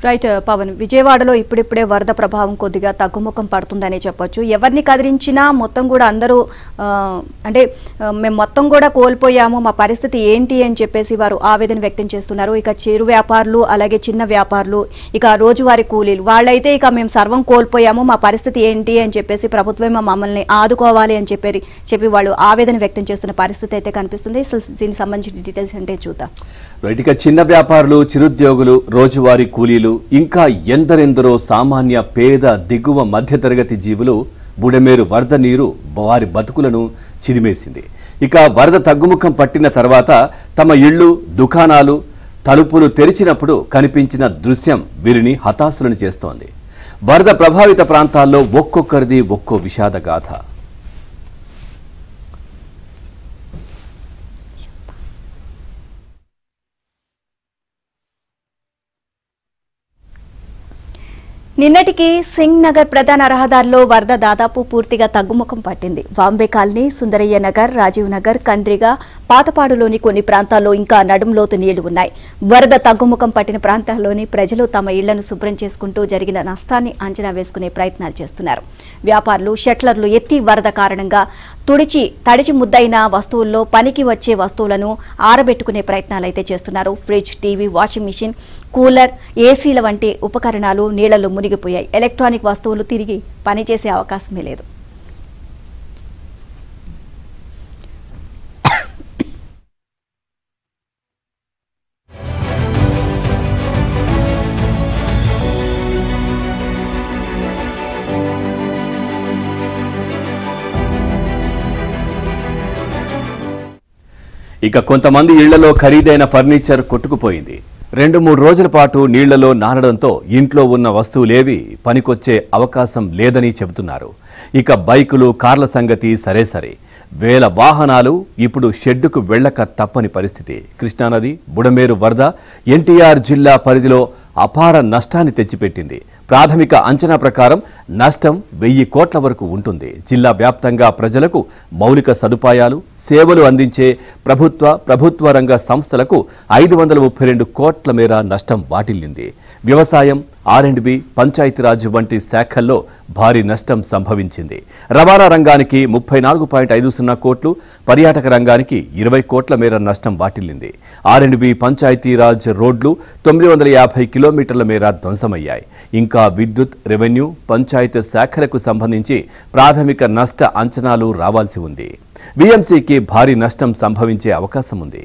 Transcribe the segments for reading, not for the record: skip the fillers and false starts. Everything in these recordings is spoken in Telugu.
రైట్ పవన్, విజయవాడలో ఇప్పుడిప్పుడే వరద ప్రభావం కొద్దిగా తగ్గుముఖం పడుతుందనే చెప్పొచ్చు. ఎవరిని కదిలించినా మొత్తం కూడా అందరూ అంటే మేము మొత్తం కూడా కోల్పోయాము, మా పరిస్థితి ఏంటి అని చెప్పేసి వారు ఆవేదన వ్యక్తం చేస్తున్నారు. ఇక చిరు వ్యాపారులు, అలాగే చిన్న వ్యాపారులు, ఇక రోజువారీ కూలీలు వాళ్ళైతే ఇక మేము సర్వం కోల్పోయాము, మా పరిస్థితి ఏంటి అని చెప్పేసి ప్రభుత్వం మమ్మల్ని ఆదుకోవాలి అని చెప్పి వాళ్ళు ఆవేదన వ్యక్తం చేస్తున్న పరిస్థితి అయితే కనిపిస్తుంది. దీనికి సంబంధించిన డీటెయిల్స్ అంటే చూద్దాం. రైట్, ఇక చిన్న వ్యాపారులు, చిరుద్యోగులు, రోజువారీ కూలీలు, ఇంకా ఎందరెందరో సామాన్య పేద దిగువ మధ్యతరగతి జీవులు బుడమేరు వరద నీరు వారి బతుకులను చిరిమేసింది. ఇక వరద తగ్గుముఖం పట్టిన తర్వాత తమ ఇళ్లు, దుకాణాలు తలుపులు తెరిచినప్పుడు కనిపించిన దృశ్యం వీరిని హతాశులను చేస్తోంది. వరద ప్రభావిత ప్రాంతాల్లో ఒక్కొక్కరిది ఒక్కో విషాద గాథ. నిన్నటికి సింగ్ నగర్ ప్రధాన రహదారిలో వరద దాదాపు పూర్తిగా తగ్గుముఖం పట్టింది. బాంబే కాలనీ, సుందరయ్య నగర్, రాజీవ్ నగర్, కండ్రిగా, పాతపాడులోని కొన్ని ప్రాంతాల్లో ఇంకా నడుంలోతు నీళ్లు ఉన్నాయి. వరద తగ్గుముఖం పట్టిన ప్రాంతాల్లోని ప్రజలు తమ ఇళ్లను శుభ్రం చేసుకుంటూ జరిగిన నష్టాన్ని అంచనా వేసుకునే ప్రయత్నాలు చేస్తున్నారు. వ్యాపారులు షట్లర్లు ఎత్తి వరద కారణంగా తడిచి ముద్దైన వస్తువుల్లో పనికి వచ్చే వస్తువులను ఆరబెట్టుకునే ప్రయత్నాలైతే చేస్తున్నారు. Fridge, TV, washing machine, cooler, ఏసీల వంటి ఉపకరణాలు నీళ్లలో మునిగిపోయాయి. ఎలక్ట్రానిక్ వస్తువులు తిరిగి పనిచేసే అవకాశమే లేదు. ఇక కొంతమంది ఇళ్లలో ఖరీదైన ఫర్నిచర్ కొట్టుకుపోయింది. 2-3 రోజుల పాటు నీళ్లలో నానడంతో ఇంట్లో ఉన్న వస్తువులేవి పనికొచ్చే అవకాశం లేదని చెబుతున్నారు. ఇక బైకులు, కార్ల సంగతి సరే. వేల వాహనాలు ఇప్పుడు షెడ్డుకు వెళ్లక తప్పని పరిస్థితి. కృష్ణానది, బుడమేరు వరద ఎన్టీఆర్ జిల్లా పరిధిలో అపార నష్టాన్ని తెచ్చిపెట్టింది. ప్రాథమిక అంచనా ప్రకారం నష్టం 1000 కోట్ల వరకు ఉంటుంది. జిల్లా వ్యాప్తంగా ప్రజలకు మౌలిక సదుపాయాలు, సేవలు అందించే ప్రభుత్వ రంగ సంస్థలకు 532 కోట్ల మేర నష్టం వాటిల్లింది. వ్యవసాయం, R&B, పంచాయతీరాజ్ వంటి శాఖల్లో భారీ నష్టం సంభవించింది. రవాణా రంగానికి 34.50 కోట్లు, పర్యాటక రంగానికి 20 కోట్ల మేర నష్టం వాటిల్లింది. R&B, పంచాయతీరాజ్ రోడ్లు 950 కిలోమీటర్ల మేర ధ్వంసమయ్యాయి. ఇంకా విద్యుత్, రెవెన్యూ, పంచాయతీ శాఖలకు సంబంధించి ప్రాథమిక నష్ట అంచనాలు రావాల్సి ఉంది. BMCకి భారీ నష్టం సంభవించే అవకాశం ఉంది.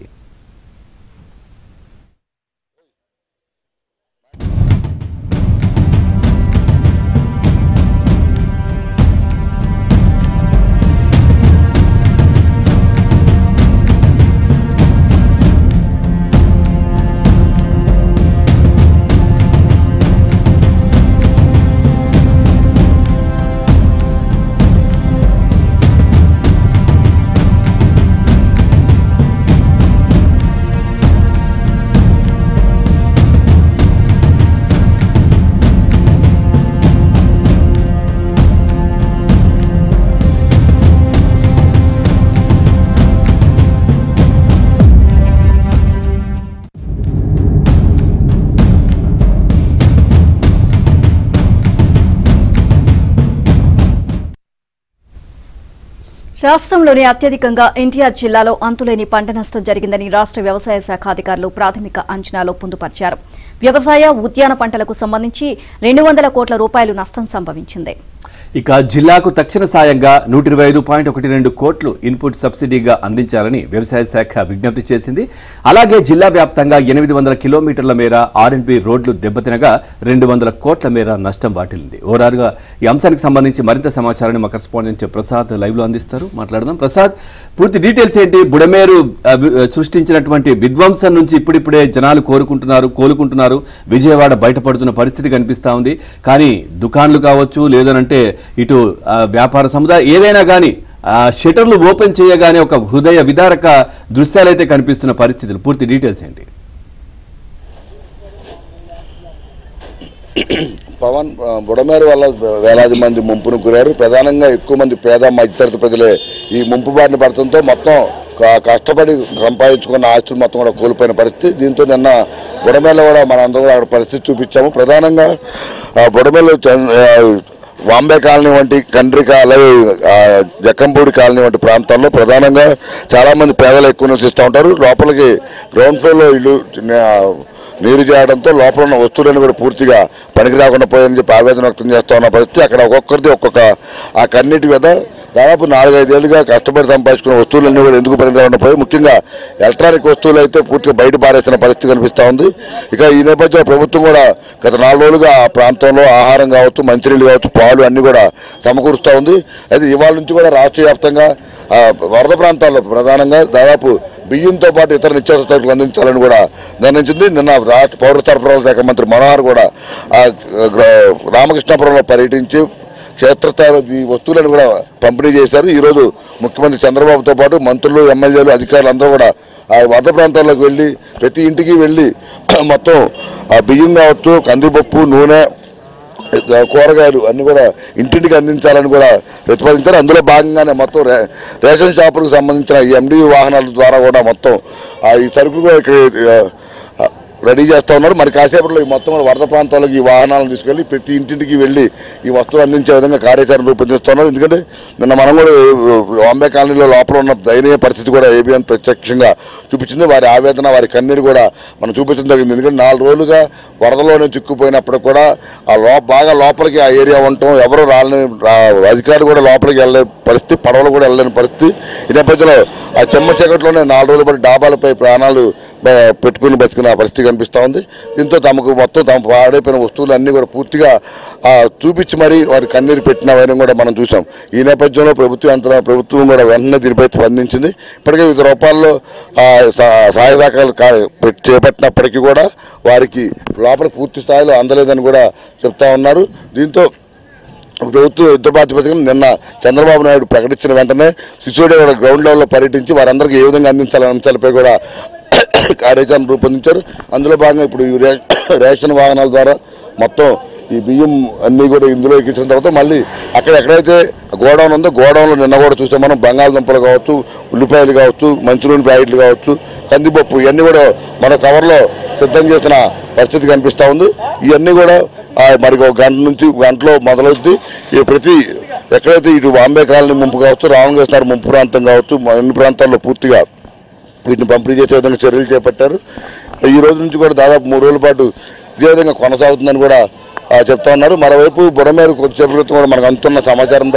రాష్ట్రంలోని అత్యధికంగా ఎన్టీఆర్ జిల్లాలో అంతులేని పంట నష్టం జరిగిందని రాష్ట్ర వ్యవసాయ శాఖ అధికారులు ప్రాథమిక అంచనాలో పొందుపరిచారు. వ్యవసాయ, ఉద్యాన పంటలకు సంబంధించి 200 కోట్ల రూపాయలు నష్టం సంభవించింది. ఇక జిల్లాకు తక్షణ సాయంగా 125.12 కోట్లు ఇన్పుట్ సబ్సిడీగా అందించాలని వ్యవసాయ శాఖ విజ్ఞప్తి చేసింది. అలాగే జిల్లా వ్యాప్తంగా 800 కిలోమీటర్ల మేర R&B రోడ్లు దెబ్బతినగా 200 కోట్ల మేర నష్టం వాటిల్లింది. ఓవరాల్గా ఈ అంశానికి సంబంధించి మరింత సమాచారాన్ని మా కరెస్పాండెంట్ ప్రసాద్ లైవ్ లో అందిస్తారు. మాట్లాడదాం. ప్రసాద్, పూర్తి డీటెయిల్స్ ఏంటి? బుడమేరు సృష్టించినటువంటి విధ్వంసం నుంచి ఇప్పుడిప్పుడే జనాలు కోలుకుంటున్నారు. విజయవాడ బయటపడుతున్న పరిస్థితి కనిపిస్తా ఉంది. కానీ దుకాన్లు కావచ్చు, లేదనంటే ఇటు వ్యాపార సముదాయం ఏదైనా కానీ షట్టర్లు ఓపెన్ చేయగానే ఒక హృదయ విదారక దృశ్యాలైతే కనిపిస్తున్న పరిస్థితులు. పూర్తి డీటెయిల్స్ ఏంటి? పవన్, బుడమేరు వల్ల వేలాది మంది ముంపును గురారు. ప్రధానంగా ఎక్కువ మంది పేద మధ్యతరగతి ప్రజలే ఈ ముంపు బారిన పడటంతో మొత్తం కష్టపడి సంపాదించుకున్న ఆస్తులు మొత్తం కూడా కోల్పోయిన పరిస్థితి. దీంతో నిన్న బుడమేరులో కూడా మనందరం కూడా అక్కడ పరిస్థితి చూపించాము. ప్రధానంగా బుడమేరులో వాంబే కాలనీ వంటి కండ్రిక, అలాగే జక్కంపూడి కాలనీ వంటి ప్రాంతాల్లో ప్రధానంగా చాలామంది పేదలు ఎక్కువ నివసిస్తూ ఉంటారు. లోపలికి గ్రౌండ్ ఫ్లోర్లో ఇల్లు నీరు చేరడంతో లోపల ఉన్న వస్తువులను కూడా పూర్తిగా పనికి రాకుండా పోయని చెప్పి ఆవేదన వ్యక్తం చేస్తూ ఉన్న పరిస్థితి. అక్కడ ఒక్కొక్కరిది ఒక్కొక్క ఆ కన్నీటి మీద దాదాపు 4-5 ఏళ్ళుగా కష్టపడి సంపాదించుకున్న వస్తువులన్నీ కూడా ఎందుకు పనికి రాకుండా పోయి, ముఖ్యంగా ఎలక్ట్రానిక్ వస్తువులు అయితే పూర్తిగా బయట పారేసిన పరిస్థితి కనిపిస్తూ ఉంది. ఇక ఈ నేపథ్యంలో ప్రభుత్వం కూడా గత 4 రోజులుగా ఆ ప్రాంతంలో ఆహారం కావచ్చు, మంచినీళ్ళు కావచ్చు, పాలు అన్నీ కూడా సమకూరుస్తూ ఉంది. అయితే ఇవాళ నుంచి కూడా రాష్ట్ర వ్యాప్తంగా వరద ప్రాంతాల్లో ప్రధానంగా దాదాపు బియ్యంతో పాటు ఇతర నిత్యావసర సరుకులు అందించాలని కూడా నిర్ణయించింది. నిన్న రాష్ట్ర పౌర సరఫరాల శాఖ మంత్రి మనోహర్ కూడా రామకృష్ణాపురంలో పర్యటించి క్షేత్రస్థాయిలో ఈ వస్తువులను కూడా పంపిణీ చేశారు. ఈరోజు ముఖ్యమంత్రి చంద్రబాబుతో పాటు మంత్రులు, ఎమ్మెల్యేలు, అధికారులు అందరూ కూడా ఆ వరద ప్రాంతాల్లోకి వెళ్ళి ప్రతి ఇంటికి వెళ్ళి మొత్తం బియ్యం కావచ్చు, కందిపప్పు, నూనె, కూరగాయలు అన్నీ కూడా ఇంటింటికి అందించాలని కూడా ప్రతిపాదించారు. అందులో భాగంగానే మొత్తం రేషన్ షాపులకు సంబంధించిన ఈ ఎండి వాహనాల ద్వారా కూడా మొత్తం ఈ సరుకులు కూడా ఇక్కడ రెడీ చేస్తూ ఉన్నారు. మరి కాసేపట్లో ఈ మొత్తం వరద ప్రాంతాలకు ఈ వాహనాలను తీసుకెళ్లి ప్రతి ఇంటింటికి వెళ్ళి ఈ వస్తువులు అందించే విధంగా కార్యాచరణ రూపొందిస్తున్నారు. ఎందుకంటే నిన్న మనం కూడా వాంబే కాలనీలో లోపల ఉన్న దయనీయ పరిస్థితి కూడా ఏబిఎన్ ప్రత్యక్షంగా చూపించింది. వారి ఆవేదన, వారి కన్నీరు కూడా మనం చూపించడం జరిగింది. ఎందుకంటే 4 రోజులుగా వరదలోనే చిక్కుపోయినప్పుడు కూడా బాగా లోపలికి ఆ ఏరియా ఉండటం, ఎవరు రాలేని అధికారులు కూడా లోపలికి వెళ్ళలేని పరిస్థితి, పడవలు కూడా వెళ్ళలేని పరిస్థితి. ఈ నేపథ్యంలో ఆ చెమ్మ చీకట్లోనే 4 రోజుల పాటు డాబాలపై ప్రాణాలు పెట్టుకుని బతికిన పరిస్థితి కనిపిస్తూ ఉంది. దీంతో తమకు మొత్తం తమ పాడైపోయిన వస్తువులు అన్నీ కూడా పూర్తిగా చూపించి మరీ వారి కన్నీరు పెట్టిన వైనం కూడా మనం చూసాం. ఈ నేపథ్యంలో ప్రభుత్వం కూడా వెంటనే దీనిపై స్పందించింది. ఇప్పటికే వివిధ రూపాల్లో సహాయ సహకారాలు చేపట్టినప్పటికీ కూడా వారికి లోపల పూర్తి స్థాయిలో అందలేదని కూడా చెప్తా ఉన్నారు. దీంతో ప్రభుత్వం యుద్ధ ప్రాతిపదికన నిన్న చంద్రబాబు నాయుడు ప్రకటించిన వెంటనే శిశువుడే కూడా గ్రౌండ్ లెవెల్లో పర్యటించి వారందరికీ ఏ విధంగా అందించాలనే అంశాలపై కూడా కార్యాచరణ రూపొందించారు. అందులో భాగంగా ఇప్పుడు ఈ రేషన్ వాహనాల ద్వారా మొత్తం ఈ బియ్యం అన్నీ కూడా ఇందులో ఎక్కించిన తర్వాత మళ్ళీ అక్కడ ఎక్కడైతే గోడౌన్ ఉందో గోడౌన్లో నిన్న కూడా చూసాం మనం. బంగాళదుంపలు కావచ్చు, ఉల్లిపాయలు కావచ్చు, మంచినూనె ప్యాకెట్లు కావచ్చు, కందిపప్పు ఇవన్నీ కూడా మన కవర్లో సిద్ధం చేసిన పరిస్థితి కనిపిస్తూ ఉంది. ఇవన్నీ కూడా మరి ఒక గంటలో మొదలవుద్ది. ప్రతి ఎక్కడైతే ఇటు వాంబే కాలనీ ముంపు కావచ్చు, రామకృష్ణ ముంపు ప్రాంతం కావచ్చు, అన్ని ప్రాంతాల్లో పూర్తిగా వీటిని పంపిణీ చేసే విధంగా చర్యలు చేపట్టారు. ఈ రోజు నుంచి కూడా దాదాపు 3 రోజుల పాటు ఇదే విధంగా కొనసాగుతుందని కూడా చెప్తా ఉన్నారు. మరోవైపు బుడమేరు కొద్దిసేపు క్రితం కూడా మనకు అందుతున్న సమాచారం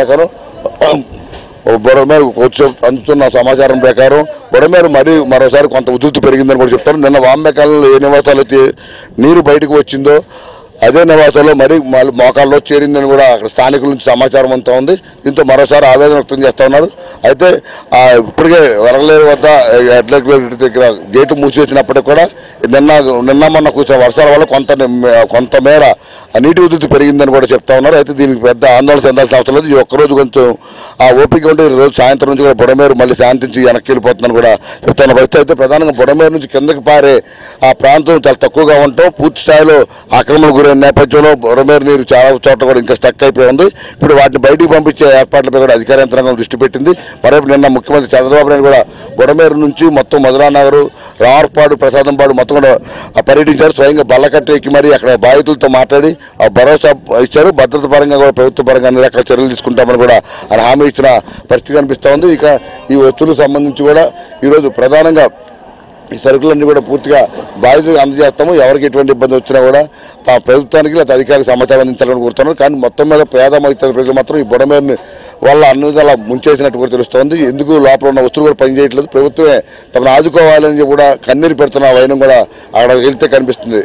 ప్రకారం బుడమేరు మరోసారి కొంత ఉధృతి పెరిగిందని కూడా చెప్తారు. నిన్న వాంబే కాలంలో ఏ నివాసాలు అయితే నీరు బయటకు వచ్చిందో అదే నివాసాల్లో మోకాల్లో చేరిందని కూడా అక్కడ స్థానికుల నుంచి సమాచారం అంతా ఉంది. దీంతో మరోసారి ఆవేదన వ్యక్తం చేస్తూ ఉన్నారు. అయితే ఇప్పటికే వరగలేరు వద్ద అడ్లెట్ దగ్గర గేటు మూసివేసినప్పటికీ కూడా నిన్న మొన్న కూర్చున్న వర్షాల వల్ల కొంతమేర నీటి ఉధృతి పెరిగిందని కూడా చెప్తా ఉన్నారు. అయితే దీనికి పెద్ద ఆందోళన చెందాల్సిన అవసరం లేదు. ఈ ఒక్కరోజు కొంచెం ఓపిక ఉంటే ఈ రోజు సాయంత్రం నుంచి కూడా బుడమేరు మళ్ళీ శాంతించి వెనక్కి వెళ్ళిపోతుందని కూడా చెప్తున్న పరిస్థితి. అయితే ప్రధానంగా బుడమేరు నుంచి కిందకి పారే ఆ ప్రాంతం చాలా తక్కువగా ఉండటం, పూర్తి స్థాయిలో ఆక్రమణ గురైన నేపథ్యంలో బుడమేరు నీరు చాలా చోట్ల కూడా ఇంకా స్టక్ అయిపోయి ఉంది. ఇప్పుడు వాటిని బయటికి పంపించే ఏర్పాట్లపై కూడా అధికార యంత్రాంగం దృష్టి పెట్టింది. మరోవైపు నిన్న ముఖ్యమంత్రి చంద్రబాబు నాయుడు కూడా బుడమేరు నుంచి మొత్తం మధురానగర్, రామర్పాడు, ప్రసాదంపాడు మొత్తం కూడా పర్యటించారు. స్వయంగా బల్లకట్టు ఎక్కి మరీ అక్కడ బాధితులతో మాట్లాడి భరోసా ఇచ్చారు. భద్రత పరంగా కూడా ప్రభుత్వ పరంగా అన్ని రకాల చర్యలు తీసుకుంటామని కూడా ఆయన హామీ ఇచ్చిన పరిస్థితి కనిపిస్తూ ఉంది. ఇక ఈ వస్తువులకు సంబంధించి కూడా ఈరోజు ప్రధానంగా ఈ సరుకులన్నీ కూడా పూర్తిగా బాధితులకు అందజేస్తాము. ఎవరికి ఎటువంటి ఇబ్బంది వచ్చినా కూడా తమ ప్రభుత్వానికి లేదా అధికారికి సమాచారం అందించాలని కోరుతున్నారు. కానీ మొత్తం మీద పేద మధ్య ప్రజలు మాత్రం ఈ బుడమేరుని వల్ల అన్ని విధాలా ముంచేసినట్టు కూడా తెలుస్తోంది. ఎందుకు లోపల ఉన్న వస్తువులు కూడా పనిచేయట్లేదు, ప్రభుత్వమే తమను ఆదుకోవాలని కూడా కన్నీరు పెడుతున్న వైనం కూడా అక్కడికి వెళ్తే కనిపిస్తుంది.